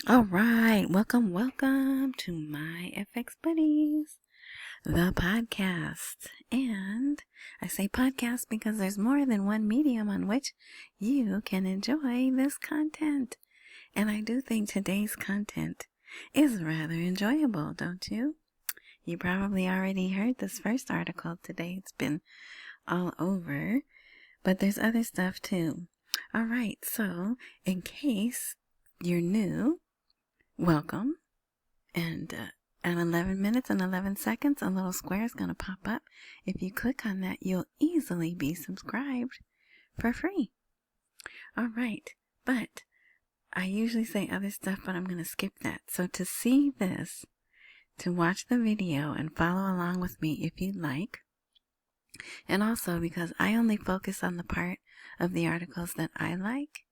All right, welcome to my FX Buddies, the podcast. And I say podcast because there's more than one medium on which you can enjoy this content. And I do think today's content is rather enjoyable, don't you? You probably already heard this first article today. It's been all over, but there's other stuff too. All right, so in case you're new, welcome. And at 11 minutes and 11 seconds, a little square is going to pop up. If you click on that, you'll easily be subscribed for free. All right, but I usually say other stuff, but I'm going to skip that. So to see this, to watch the video and follow along with me if you'd like, and also because I only focus on the part of the articles that I like,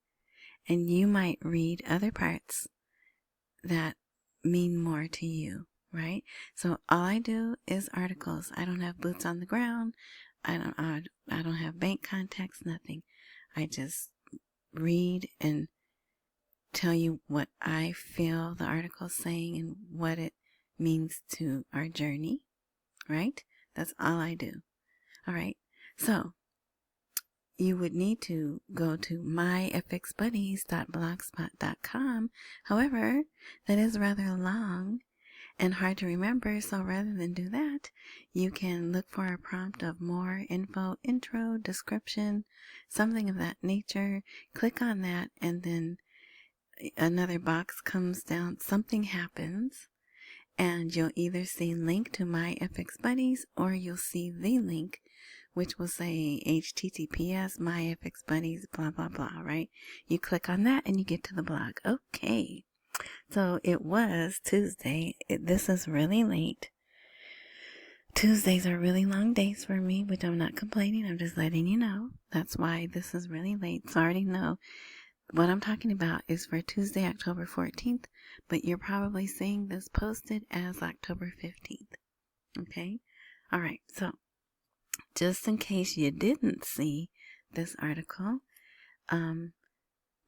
and you might read other parts that mean more to you, right? So all I do is articles. I don't have boots on the ground. I don't have bank contacts, nothing. I just read and tell you what I feel the article's saying and what it means to our journey, right? That's all I do. All right. So you would need to go to myfxbuddies.blogspot.com. However, that is rather long and hard to remember, so rather than do that, you can look for a prompt of more info, intro, description, something of that nature. Click on that, and then another box comes down. Something happens, and you'll either see link to My FX Buddies, or you'll see the link which will say https myfxbuddies blah blah blah, right? You click on that and you get to the blog. Okay, so it was Tuesday. This is really late. Tuesdays are really long days for me, which I'm not complaining. I'm just letting you know. That's why this is really late. So I already know what I'm talking about is for Tuesday, October 14th, but you're probably seeing this posted as October 15th. Okay? All right, so just in case you didn't see this article,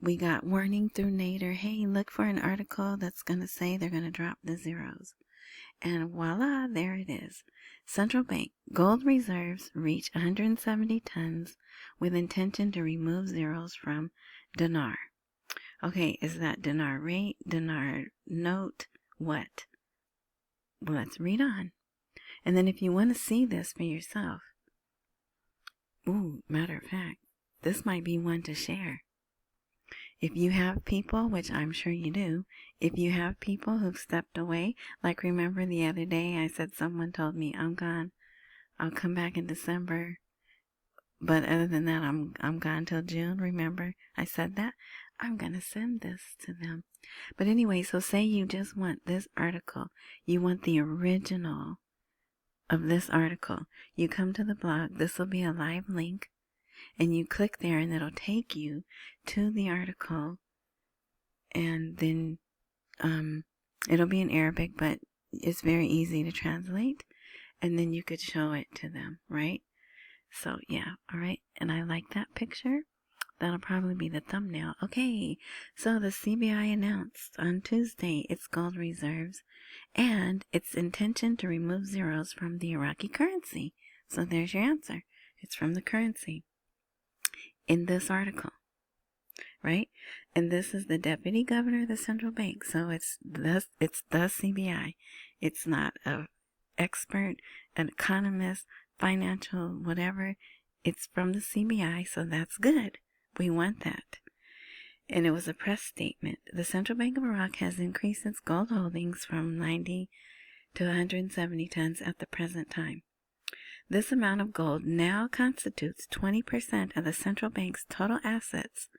we got warning through Nader. Hey, look for an article that's going to say they're going to drop the zeros. And voila, there it is. Central Bank gold reserves reach 170 tons with intention to remove zeros from Dinar. Okay, is that Dinar rate, Dinar note, what? Well, let's read on. And then if you want to see this for yourself, matter of fact, this might be one to share. If you have people, which I'm sure you do, if you have people who've stepped away, like remember the other day I said someone told me, I'm gone, I'll come back in December, but other than that, I'm gone till June. Remember I said that? I'm going to send this to them. But anyway, so say you just want this article. You want the original of this article. You come to the blog. This will be a live link. And you click there and it'll take you to the article. And then it'll be in Arabic, but it's very easy to translate. And then you could show it to them, right? So yeah, all right. And I like that picture. That'll probably be the thumbnail. Okay, so the CBI announced on Tuesday its gold reserves and its intention to remove zeros from the Iraqi currency. So there's your answer. It's from the currency in this article, right? And this is the deputy governor of the central bank. So it's the CBI. It's not an expert, an economist, financial, whatever. It's from the CBI, so that's good. We want that. And it was a press statement. The Central Bank of Iraq has increased its gold holdings from 90 to 170 tons at the present time. This amount of gold now constitutes 20% of the central bank's total assets,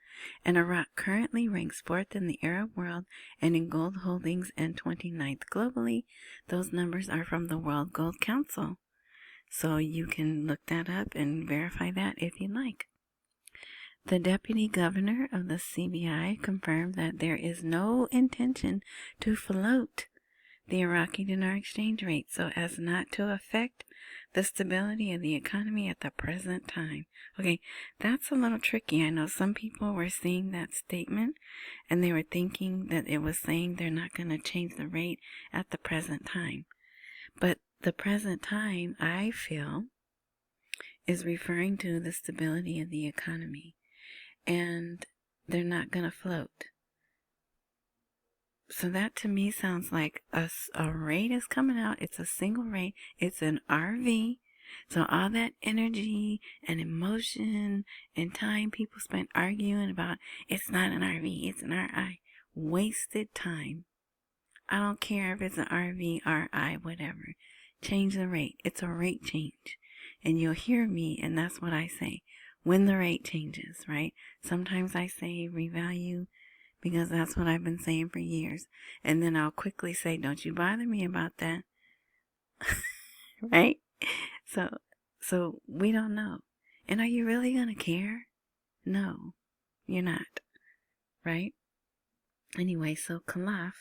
and Iraq currently ranks 4th in the Arab world and in gold holdings and 29th globally. Those numbers are from the World Gold Council. So you can look that up and verify that if you'd like. The deputy governor of the CBI confirmed that there is no intention to float the Iraqi dinar exchange rate so as not to affect the stability of the economy at the present time. Okay, that's a little tricky. I know some people were seeing that statement and they were thinking that it was saying they're not going to change the rate at the present time. But the present time, I feel, is referring to the stability of the economy. And they're not going to float. So that to me sounds like a rate is coming out. It's a single rate. It's an RV. So all that energy and emotion and time people spent arguing about, it's not an RV, it's an RI. Wasted time. I don't care if it's an RV, RI, whatever. Change the rate. It's a rate change. And you'll hear me, and that's what I say. When the rate changes, right? Sometimes I say revalue, because that's what I've been saying for years. And then I'll quickly say, don't you bother me about that. Right? So we don't know. And are you really going to care? No, you're not. Right? Anyway, so Khalaf,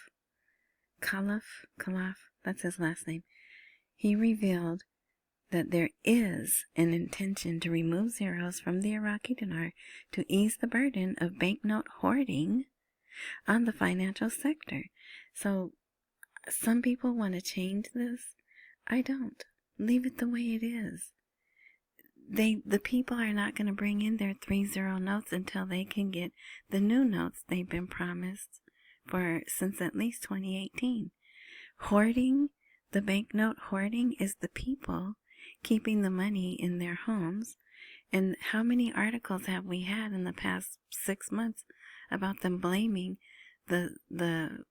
that's his last name. He revealed that there is an intention to remove zeros from the Iraqi dinar to ease the burden of banknote hoarding on the financial sector. So some people want to change this. I don't. Leave it the way it is. The people are not going to bring in their 3-0 notes until they can get the new notes they've been promised since at least 2018. Hoarding, the banknote hoarding, is the people keeping the money in their homes. And how many articles have we had in the past 6 months about them blaming the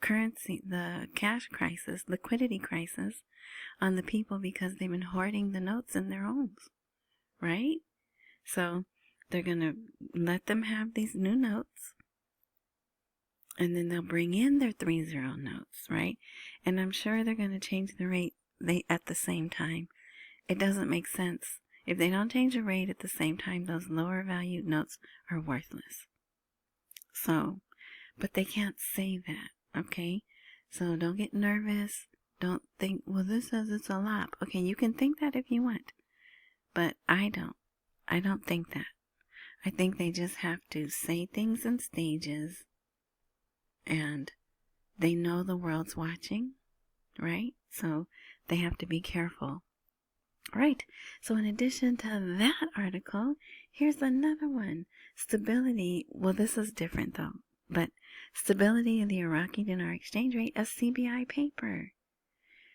currency, the cash crisis, liquidity crisis, on the people because they've been hoarding the notes in their homes, right? So they're going to let them have these new notes, and then they'll bring in their 3-0 notes, right? And I'm sure they're going to change the rate at the same time. It doesn't make sense. If they don't change the rate at the same time, those lower valued notes are worthless. So, but they can't say that, okay? So don't get nervous. Don't think, well, this says it's a lot. Okay, you can think that if you want. But I don't. I don't think that. I think they just have to say things in stages, and they know the world's watching, right? So they have to be careful. Right. So in addition to that article, here's another one. Stability. Well, this is different though. But stability of the Iraqi dinar exchange rate, a CBI paper.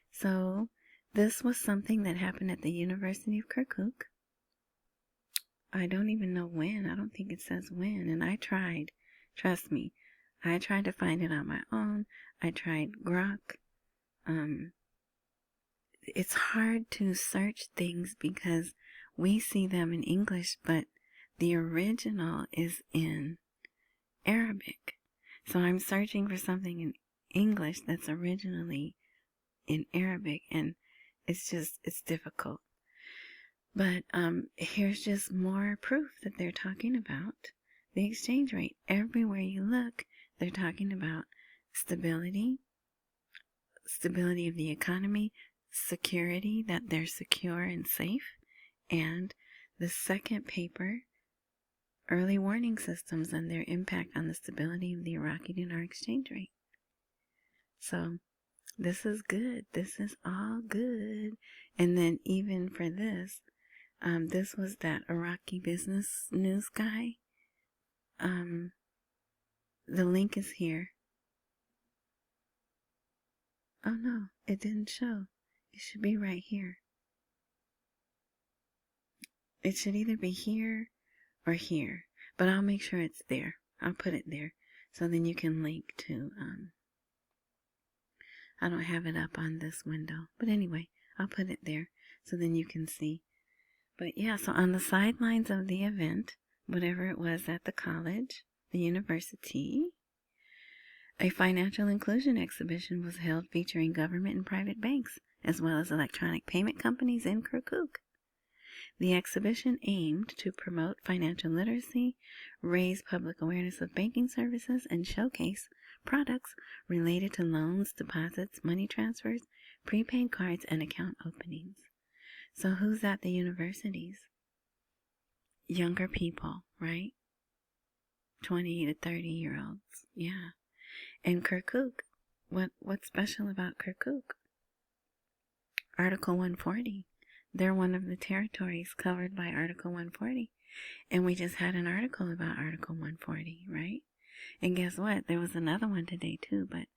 So this was something that happened at the University of Kirkuk. I don't even know when. I don't think it says when. And I tried. Trust me. I tried to find it on my own. I tried Grok. It's hard to search things because we see them in English, but the original is in Arabic. So I'm searching for something in English that's originally in Arabic, and it's difficult. But here's just more proof that they're talking about the exchange rate. Everywhere you look, they're talking about stability of the economy, security, that they're secure and safe, and the second paper, early warning systems and their impact on the stability of the Iraqi dinar exchange rate. So this is good. This is all good. And then even for this, this was that Iraqi business news guy. The link is here. Oh no, it didn't show. It should be right here. It should either be here or here, but I'll make sure it's there. I'll put it there so then you can link to, I don't have it up on this window, but anyway, I'll put it there so then you can see. But yeah, so on the sidelines of the event, whatever it was at the college, the university, a financial inclusion exhibition was held featuring government and private banks, as well as electronic payment companies in Kirkuk. The exhibition aimed to promote financial literacy, raise public awareness of banking services, and showcase products related to loans, deposits, money transfers, prepaid cards, and account openings. So who's at the universities? Younger people, right? 20 to 30-year-olds. Yeah. And Kirkuk. What's special about Kirkuk? Article 140. They're one of the territories covered by Article 140. And we just had an article about Article 140, right? And guess what? There was another one today too, but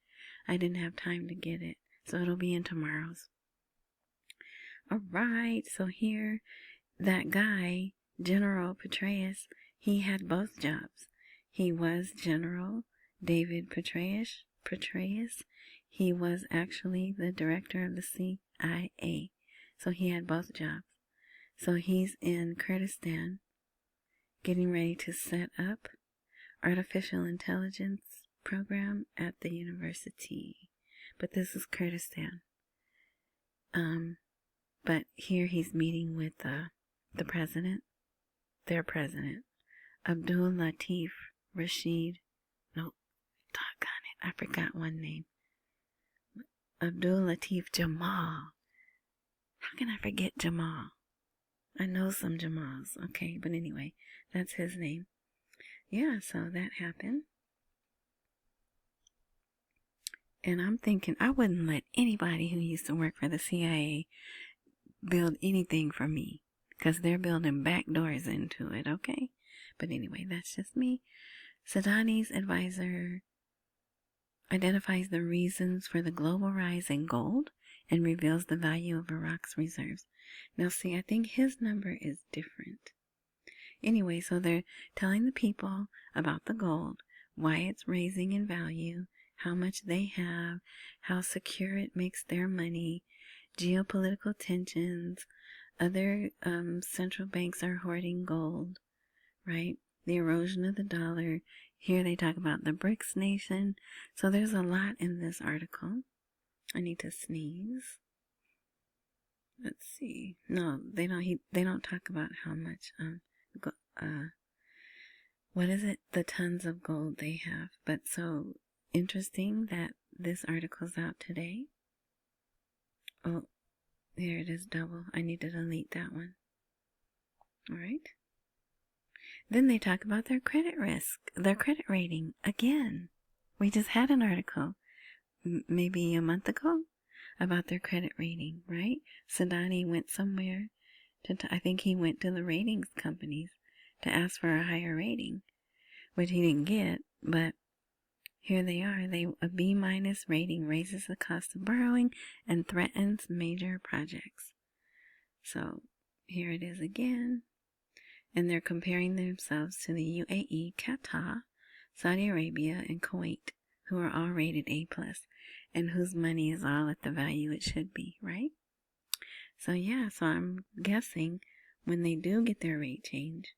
I didn't have time to get it. So it'll be in tomorrow's. All right. So here, that guy, General Petraeus, he had both jobs. He was General David Petraeus. He was actually the director of the CIA. So he had both jobs. So he's in Kurdistan getting ready to set up artificial intelligence program at the university. But this is Kurdistan. But here he's meeting with the president, their president, Abdul Latif Rashid. No, doggone it, I forgot one name. Abdul Latif Jamal. How can I forget Jamal? I know some Jamals. Okay, but anyway, that's his name. Yeah, so that happened. And I'm thinking I wouldn't let anybody who used to work for the CIA build anything for me, because they're building back doors into it, okay? But anyway, that's just me. Sadani's advisor identifies the reasons for the global rise in gold and reveals the value of Iraq's reserves. Now, see, I think his number is different. Anyway, so they're telling the people about the gold, why it's raising in value, how much they have, how secure it makes their money, geopolitical tensions, other central banks are hoarding gold, right? The erosion of the dollar. Here they talk about the BRICS nation. So there's a lot in this article. I need to sneeze. Let's see. No, they don't talk about how much what is it? The tons of gold they have. But so interesting that this article's out today. Oh, there it is, double. I need to delete that one. All right. Then they talk about their credit risk, their credit rating. Again, we just had an article maybe a month ago about their credit rating, right? Sadani went somewhere I think he went to the ratings companies to ask for a higher rating, which he didn't get, but here they are. A B- rating raises the cost of borrowing and threatens major projects. So here it is again. And they're comparing themselves to the UAE, Qatar, Saudi Arabia, and Kuwait, who are all rated A+, and whose money is all at the value it should be, right? So yeah, so I'm guessing when they do get their rate change,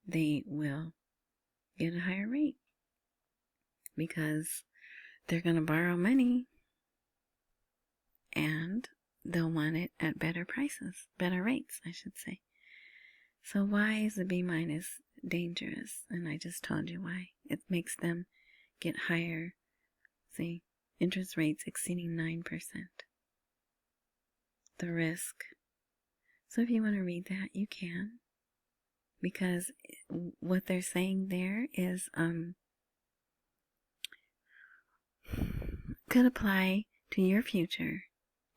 they will get a higher rate because they're going to borrow money and they'll want it at better prices, better rates, I should say. So why is the B- dangerous? And I just told you why. It makes them get higher, see, interest rates exceeding 9%. The risk. So if you want to read that, you can. Because what they're saying there is could apply to your future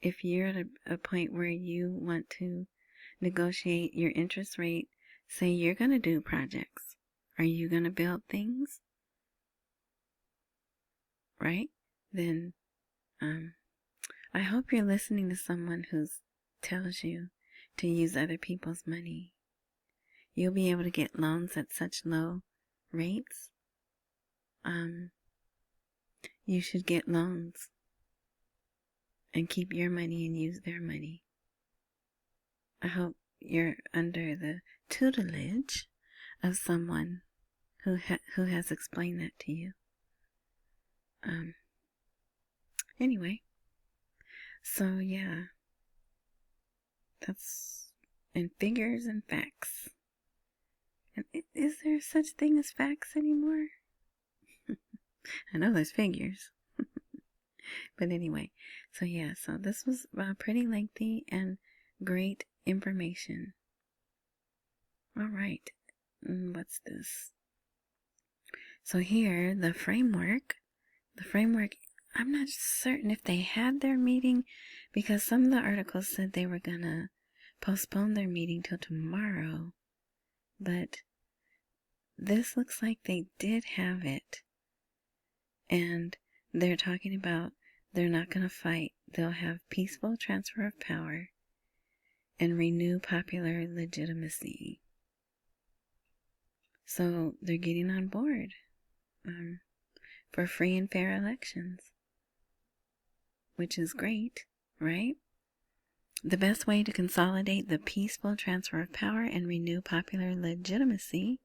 if you're at a point where you want to negotiate your interest rate. Say you're going to do projects. Are you going to build things? Right? Then I hope you're listening to someone who tells you to use other people's money. You'll be able to get loans at such low rates. You should get loans and keep your money and use their money. I hope you're under the tutelage of someone who has explained that to you. Anyway, so yeah, that's in figures and facts. And is there such thing as facts anymore? I know there's figures. But anyway, so yeah, so this was pretty lengthy and great information. All right. What's this? So here, the framework, I'm not certain if they had their meeting, because some of the articles said they were going to postpone their meeting till tomorrow. But this looks like they did have it. And they're talking about they're not going to fight. They'll have peaceful transfer of power and renew popular legitimacy. So they're getting on board for free and fair elections, which is great, right? The best way to consolidate the peaceful transfer of power and renew popular legitimacy,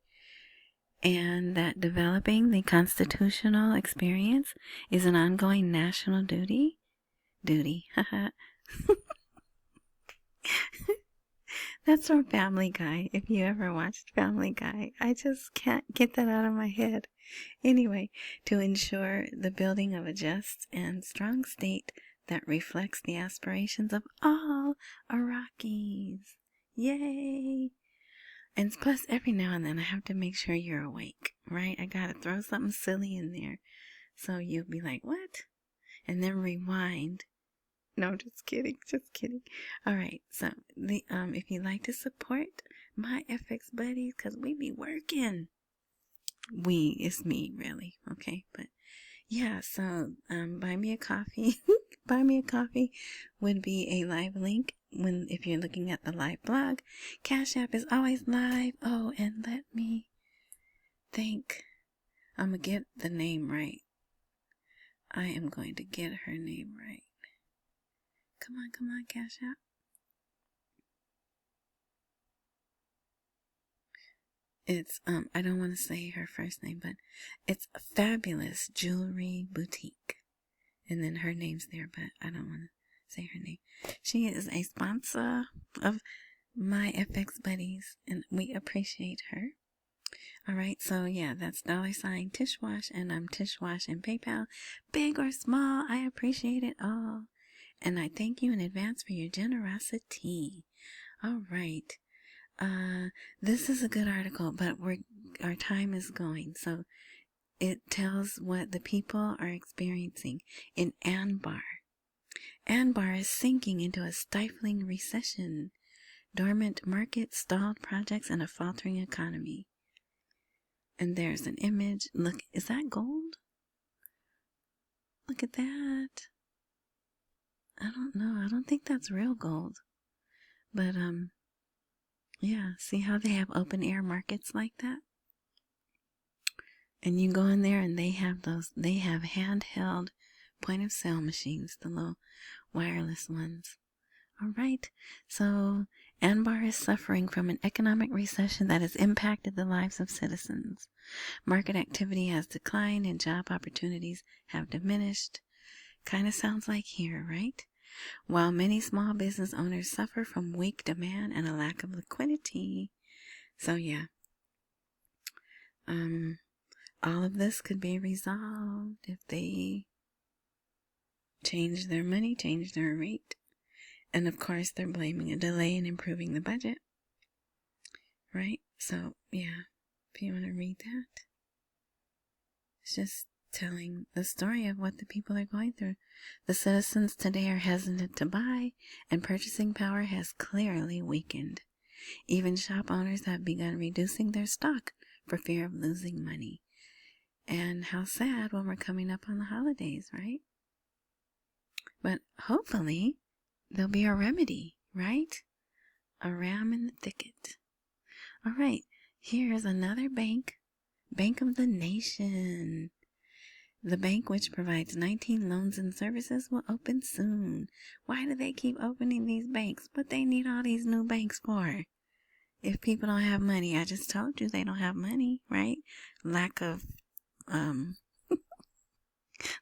and that developing the constitutional experience is an ongoing national duty. That's from Family Guy. If you ever watched Family Guy, I just can't get that out of my head. Anyway, to ensure the building of a just and strong state that reflects the aspirations of all Iraqis. Yay! And plus, every now and then I have to make sure you're awake, right? I gotta throw something silly in there so you'll be like, what? And then rewind. No, just kidding. All right, so if you'd like to support my FX buddies, because we be working. It's me, really, okay? But yeah, so buy me a coffee. Buy me a coffee would be a live link if you're looking at the live blog. Cash App is always live. Oh, and let me think. I'm gonna get the name right. I am going to get her name right. Come on, Cash App. It's, I don't want to say her first name, but it's a Fabulous Jewelry Boutique. And then her name's there, but I don't want to say her name. She is a sponsor of my FX buddies, and we appreciate her. All right, so yeah, that's $ Tishwash, and I'm Tishwash and PayPal. Big or small, I appreciate it all. And I thank you in advance for your generosity. All right. This is a good article, but our time is going. So it tells what the people are experiencing in Anbar. Anbar is sinking into a stifling recession, dormant markets, stalled projects, and a faltering economy. And there's an image. Look, is that gold? Look at that. I don't know. I don't think that's real gold. But, yeah, see how they have open air markets like that? And you go in there and they have handheld point of sale machines, the little wireless ones. All right. So Anbar is suffering from an economic recession that has impacted the lives of citizens. Market activity has declined and job opportunities have diminished. Kind of sounds like here, right? While many small business owners suffer from weak demand and a lack of liquidity. So yeah. All of this could be resolved if they change their money, change their rate. And of course, they're blaming a delay in improving the budget. Right? So, yeah. If you want to read that. It's just telling the story of what the people are going through. The citizens today are hesitant to buy, and purchasing power has clearly weakened. Even shop owners have begun reducing their stock for fear of losing money. And how sad when we're coming up on the holidays, right? But hopefully there'll be a remedy, right? A ram in the thicket. All right, here's another bank. Bank of the Nation. The bank, which provides 19 loans and services, will open soon. Why do they keep opening these banks? What they need all these new banks for? If people don't have money, I just told you they don't have money, right? Lack of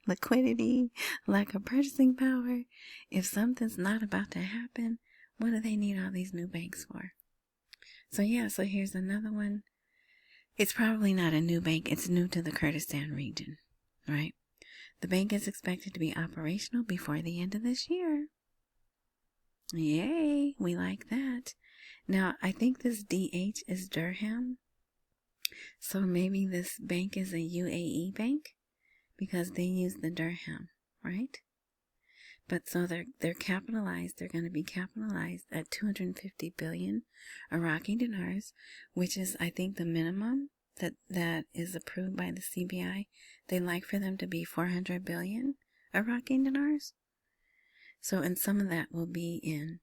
liquidity, lack of purchasing power. If something's not about to happen, what do they need all these new banks for? So yeah, so here's another one. It's probably not a new bank. It's new to the Kurdistan region, right? The bank is expected to be operational before the end of this year. Yay, we like that. Now, I think this DH is dirham. So maybe this bank is a UAE bank because they use the dirham, right? But so they're capitalized. They're going to be capitalized at 250 billion Iraqi dinars, which is, I think, the minimum that is approved by the CBI. They like for them to be 400 billion Iraqi dinars. So, and some of that will be in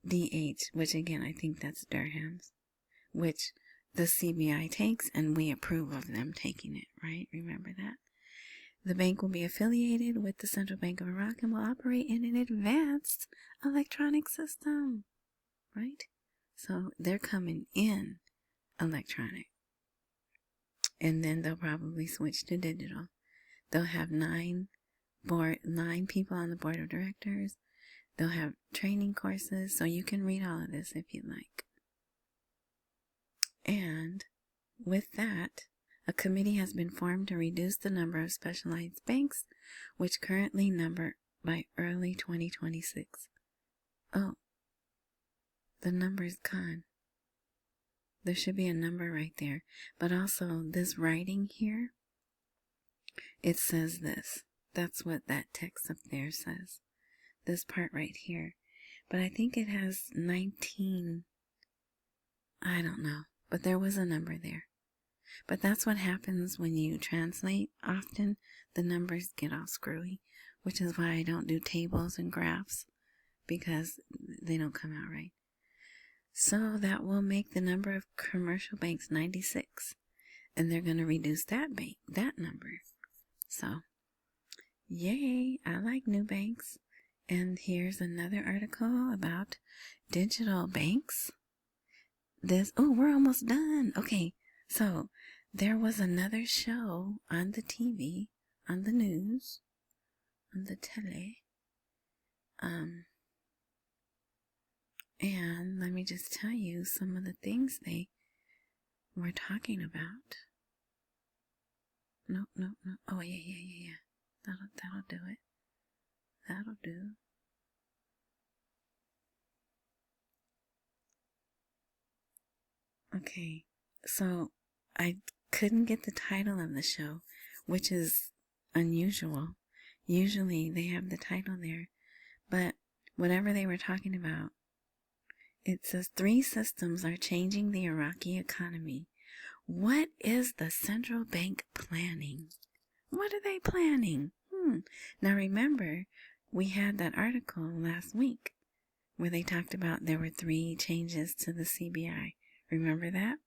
DH, which again, I think that's dirhams, which the CBI takes, and we approve of them taking it, right? Remember that? The bank will be affiliated with the Central Bank of Iraq and will operate in an advanced electronic system, right? So they're coming in electronic. And then they'll probably switch to digital. They'll have 9 people on the board of directors. They'll have training courses, so you can read all of this if you'd like. And with that, a committee has been formed to reduce the number of specialized banks, which currently number by early 2026. Oh, the number's gone. There should be a number right there. But also, this writing here, it says this. That's what that text up there says. This part right here. But I think it has 19. I don't know. But there was a number there. But that's what happens when you translate. Often the numbers get all screwy, which is why I don't do tables and graphs, because they don't come out right. So that will make the number of commercial banks 96, and they're going to reduce that number. So, yay, I like new banks. And here's another article about digital banks. We're almost done. Okay, so there was another show on the TV, on the news, on the tele. And let me just tell you some of the things they were talking about. No. Oh, yeah. That'll do it. That'll do. Okay, so I couldn't get the title of the show, which is unusual. Usually they have the title there, but whatever they were talking about, it says 3 systems are changing the Iraqi economy. What is the central bank planning? What are they planning? Now remember, we had that article last week where they talked about there were 3 changes to the CBI. Remember that?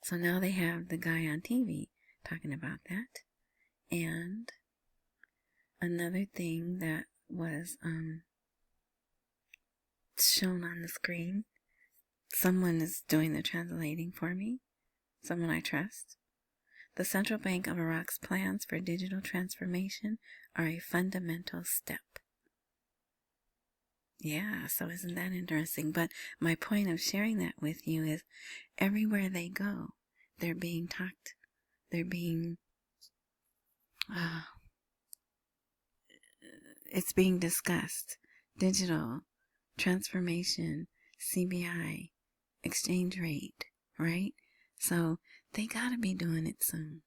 So now they have the guy on TV talking about that. And another thing that was shown on the screen, someone is doing the translating for me, someone I trust. The Central Bank of Iraq's plans for digital transformation are a fundamental step. Yeah, so isn't that interesting? But my point of sharing that with you is everywhere they go, they're being talked, it's being discussed. Digital transformation, CBI, exchange rate, right? So they gotta be doing it soon,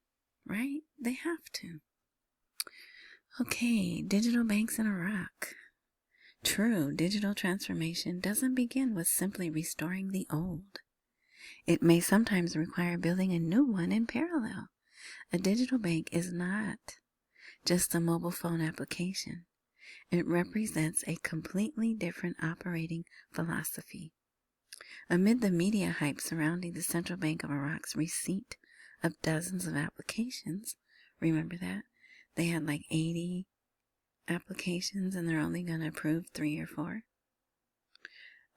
right? They have to. Okay, digital banks in Iraq. True, digital transformation doesn't begin with simply restoring the old. It may sometimes require building a new one in parallel. A digital bank is not just a mobile phone application. It represents a completely different operating philosophy. Amid the media hype surrounding the Central Bank of Iraq's receipt of dozens of applications, remember that? They had like 80 applications and they're only going to approve 3 or 4.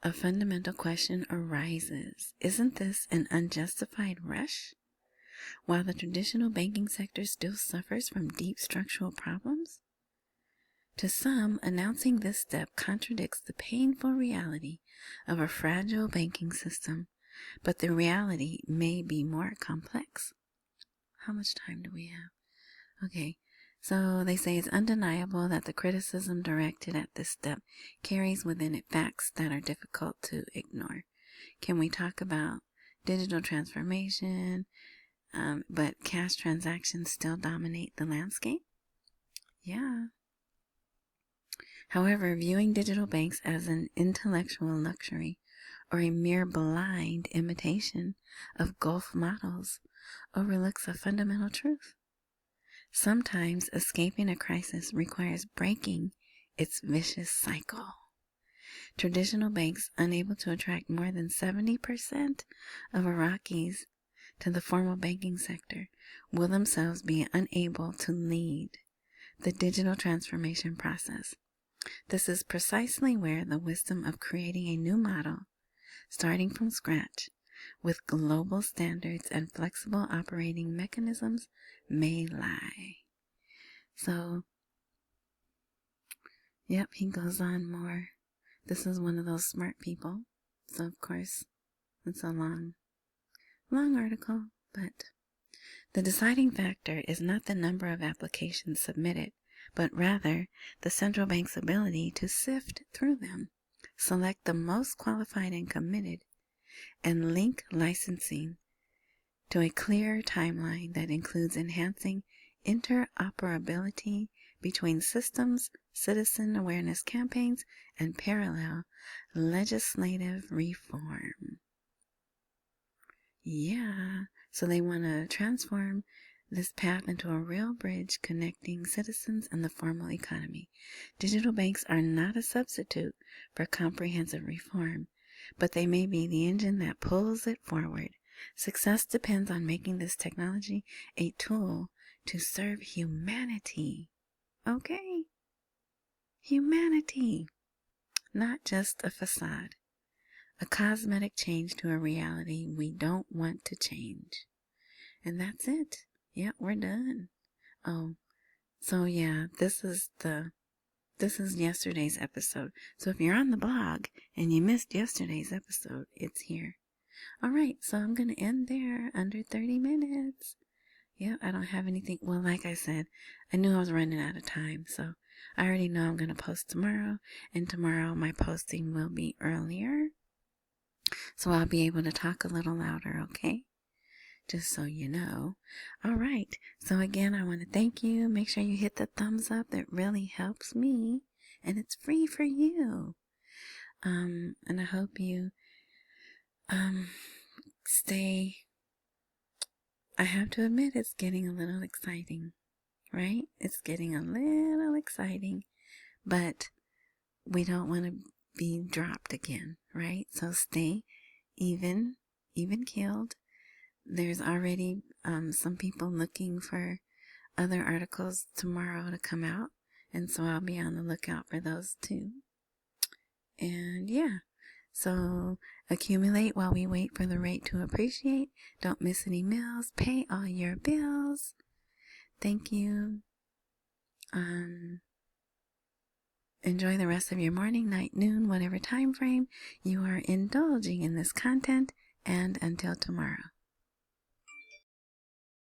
A fundamental question arises. Isn't this an unjustified rush? While the traditional banking sector still suffers from deep structural problems? To some, announcing this step contradicts the painful reality of a fragile banking system, but the reality may be more complex. How much time do we have? Okay, So they say it's undeniable that the criticism directed at this step carries within it facts that are difficult to ignore. Can we talk about digital transformation, but cash transactions still dominate the landscape? Yeah. However, viewing digital banks as an intellectual luxury or a mere blind imitation of Gulf models overlooks a fundamental truth. Sometimes escaping a crisis requires breaking its vicious cycle. Traditional banks, unable to attract more than 70% of Iraqis to the formal banking sector, will themselves be unable to lead the digital transformation process. This is precisely where the wisdom of creating a new model, starting from scratch, with global standards and flexible operating mechanisms may lie. So, yep, he goes on more. This is one of those smart people. So, of course, it's a long article, but the deciding factor is not the number of applications submitted, but rather the central bank's ability to sift through them, select the most qualified and committed, and link licensing to a clear timeline that includes enhancing interoperability between systems, citizen awareness campaigns, and parallel legislative reform. Yeah, so they want to transform this path into a real bridge connecting citizens and the formal economy. Digital banks are not a substitute for comprehensive reform, but they may be the engine that pulls it forward. Success depends on making this technology a tool to serve humanity. Okay? Humanity. Not just a facade. A cosmetic change to a reality we don't want to change. And that's it. Yep, we're done. Oh, so yeah, this is yesterday's episode. So if you're on the blog and you missed yesterday's episode, it's here. All right, so I'm going to end there under 30 minutes. Yeah, I don't have anything. Well, like I said, I knew I was running out of time, so I already know I'm going to post tomorrow, and tomorrow my posting will be earlier, so I'll be able to talk a little louder, okay? Just so you know. All right, so again, I want to thank you. Make sure you hit the thumbs up. That really helps me, and it's free for you. And I hope you stay. I have to admit, it's getting a little exciting, right? It's getting a little exciting, but we don't want to be dropped again, right? So stay even keeled. There's already some people looking for other articles tomorrow to come out, and so I'll be on the lookout for those too. And yeah, so accumulate while we wait for the rate to appreciate. Don't miss any meals. Pay all your bills. Thank you. Enjoy the rest of your morning, night, noon, whatever time frame you are indulging in this content, and until tomorrow.